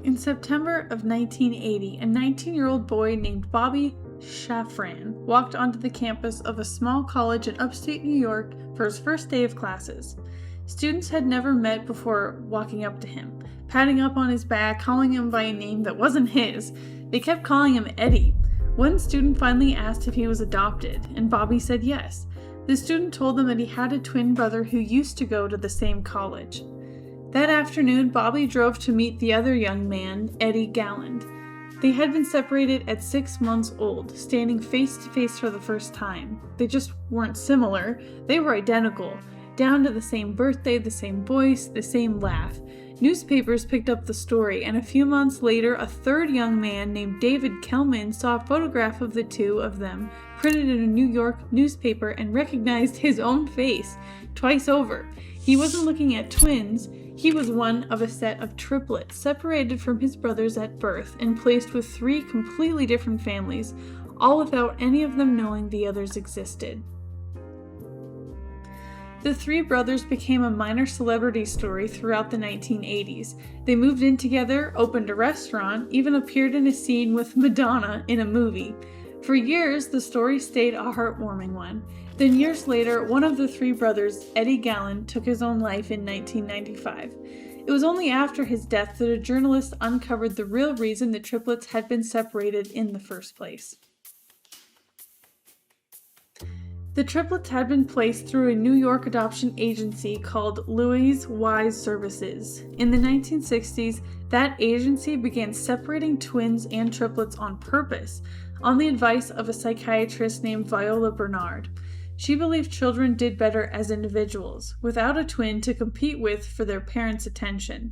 In September of 1980, a 19-year-old boy named Bobby Shafran walked onto the campus of a small college in upstate New York for his first day of classes. Students had never met before walking up to him, patting up on his back, calling him by a name that wasn't his. They kept calling him Eddy. One student finally asked if he was adopted, and Bobby said yes. The student told them that he had a twin brother who used to go to the same college. That afternoon, Bobby drove to meet the other young man, Eddy Galland. They had been separated at 6 months old, standing face to face for the first time. They just weren't similar, they were identical, down to the same birthday, the same voice, the same laugh. Newspapers picked up the story, and a few months later, a third young man named David Kelman saw a photograph of the two of them printed in a New York newspaper and recognized his own face twice over. He wasn't looking at twins. He was one of a set of triplets, separated from his brothers at birth and placed with 3 completely different families, all without any of them knowing the others existed. The 3 brothers became a minor celebrity story throughout the 1980s. They moved in together, opened a restaurant, even appeared in a scene with Madonna in a movie. For years, the story stayed a heartwarming one. Then years later, one of the 3 brothers, Eddy Galland, took his own life in 1995. It was only after his death that a journalist uncovered the real reason the triplets had been separated in the first place. The triplets had been placed through a New York adoption agency called Louise Wise Services. In the 1960s, that agency began separating twins and triplets on purpose, on the advice of a psychiatrist named Viola Bernard. She believed children did better as individuals, without a twin to compete with for their parents' attention.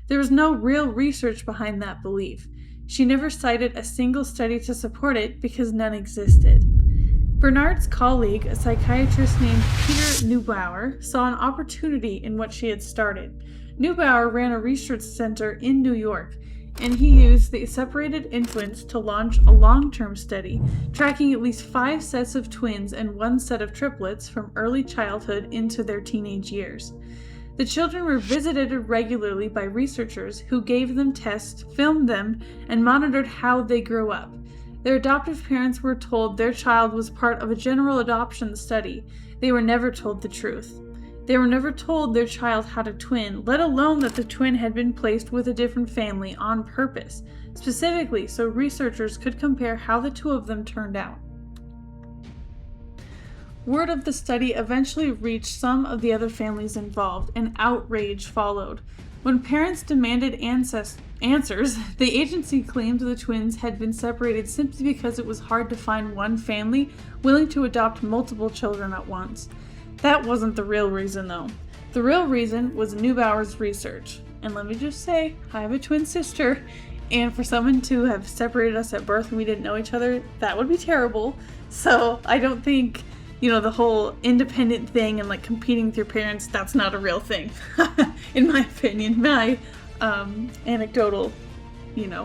There was no real research behind that belief. She never cited a single study to support it because none existed. Bernard's colleague, a psychiatrist named Peter Neubauer, saw an opportunity in what she had started. Neubauer ran a research center in New York, and he used the separated infants to launch a long-term study, tracking at least 5 sets of twins and 1 set of triplets from early childhood into their teenage years. The children were visited regularly by researchers who gave them tests, filmed them, and monitored how they grew up. Their adoptive parents were told their child was part of a general adoption study. They were never told the truth. They were never told their child had a twin, let alone that the twin had been placed with a different family on purpose, specifically so researchers could compare how the 2 of them turned out. Word of the study eventually reached some of the other families involved, and outrage followed. When parents demanded answers, the agency claimed the twins had been separated simply because it was hard to find one family willing to adopt multiple children at once. That wasn't the real reason, though. The real reason was Neubauer's research. And let me just say, I have a twin sister, and for someone to have separated us at birth and we didn't know each other, that would be terrible. So I don't think, the whole independent thing and like competing with your parents, that's not a real thing, in my opinion, my anecdotal,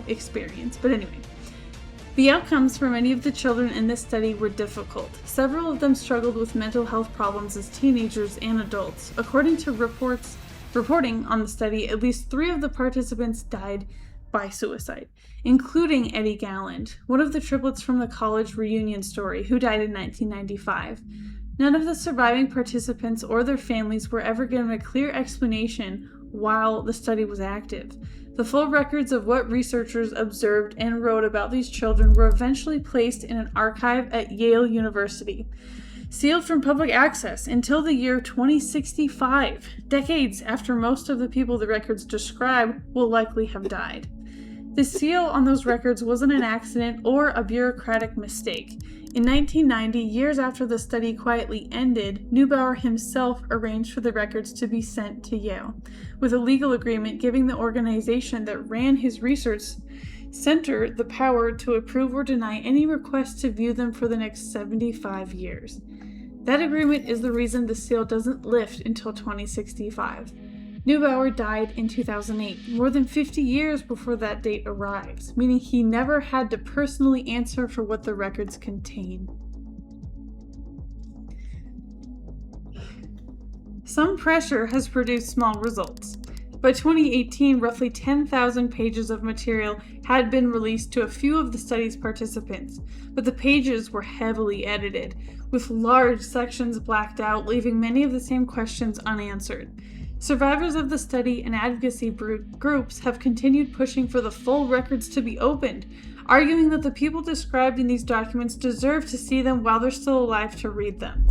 experience. But anyway. The outcomes for many of the children in this study were difficult. Several of them struggled with mental health problems as teenagers and adults. According to reporting on the study, at least 3 of the participants died by suicide, including Eddy Galland, one of the triplets from the college reunion story, who died in 1995. None of the surviving participants or their families were ever given a clear explanation while the study was active. The full records of what researchers observed and wrote about these children were eventually placed in an archive at Yale University, sealed from public access until the year 2065, decades after most of the people the records describe will likely have died. The seal on those records wasn't an accident or a bureaucratic mistake. In 1990, years after the study quietly ended, Neubauer himself arranged for the records to be sent to Yale, with a legal agreement giving the organization that ran his research center the power to approve or deny any request to view them for the next 75 years. That agreement is the reason the seal doesn't lift until 2065. Neubauer died in 2008, more than 50 years before that date arrives, meaning he never had to personally answer for what the records contain. Some pressure has produced small results. By 2018, roughly 10,000 pages of material had been released to a few of the study's participants, but the pages were heavily edited, with large sections blacked out, leaving many of the same questions unanswered. Survivors of the study and advocacy groups have continued pushing for the full records to be opened, arguing that the people described in these documents deserve to see them while they're still alive to read them.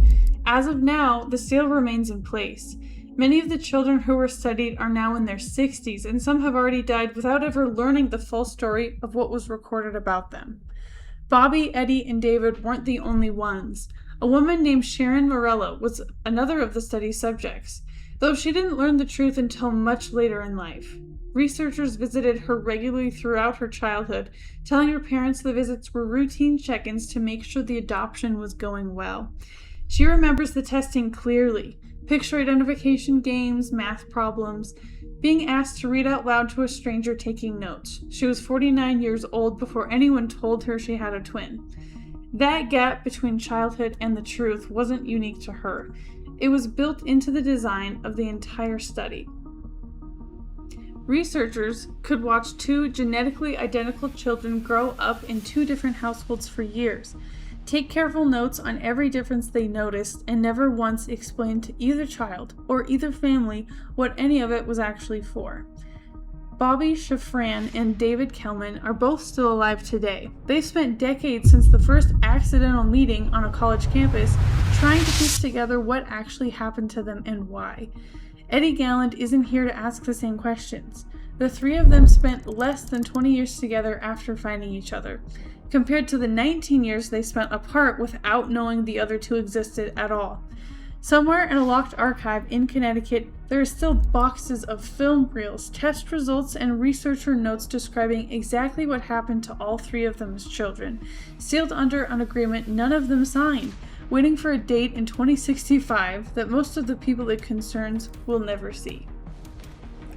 As of now, the seal remains in place. Many of the children who were studied are now in their 60s, and some have already died without ever learning the full story of what was recorded about them. Bobby, Eddy, and David weren't the only ones. A woman named Sharon Morello was another of the study's subjects, though she didn't learn the truth until much later in life. Researchers visited her regularly throughout her childhood, telling her parents the visits were routine check-ins to make sure the adoption was going well. She remembers the testing clearly: picture identification games, math problems, being asked to read out loud to a stranger taking notes. She was 49 years old before anyone told her she had a twin. That gap between childhood and the truth wasn't unique to her. It was built into the design of the entire study. Researchers could watch two genetically identical children grow up in two different households for years, take careful notes on every difference they noticed, and never once explain to either child or either family what any of it was actually for. Bobby Shafran and David Kelman are both still alive today. They've spent decades since the first accidental meeting on a college campus trying to piece together what actually happened to them and why. Eddy Galland isn't here to ask the same questions. The three of them spent less than 20 years together after finding each other, compared to the 19 years they spent apart without knowing the other two existed at all. Somewhere in a locked archive in Connecticut, there are still boxes of film reels, test results, and researcher notes describing exactly what happened to all three of them as children, sealed under an agreement none of them signed, waiting for a date in 2065 that most of the people it concerns will never see.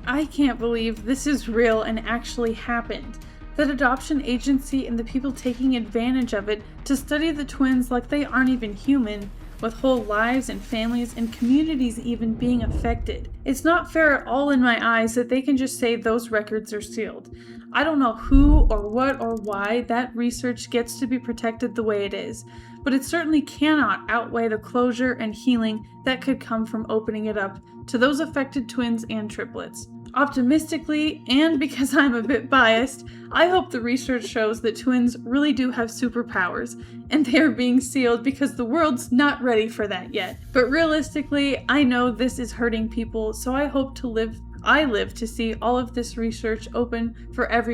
I can't believe this is real and actually happened. That adoption agency and the people taking advantage of it to study the twins like they aren't even human, with whole lives and families and communities even being affected. It's not fair at all in my eyes that they can just say those records are sealed. I don't know who or what or why that research gets to be protected the way it is, but it certainly cannot outweigh the closure and healing that could come from opening it up to those affected twins and triplets. Optimistically, and because I'm a bit biased, I hope the research shows that twins really do have superpowers, and they are being sealed because the world's not ready for that yet. But realistically, I know this is hurting people, so I hope I live to see all of this research open for everyone.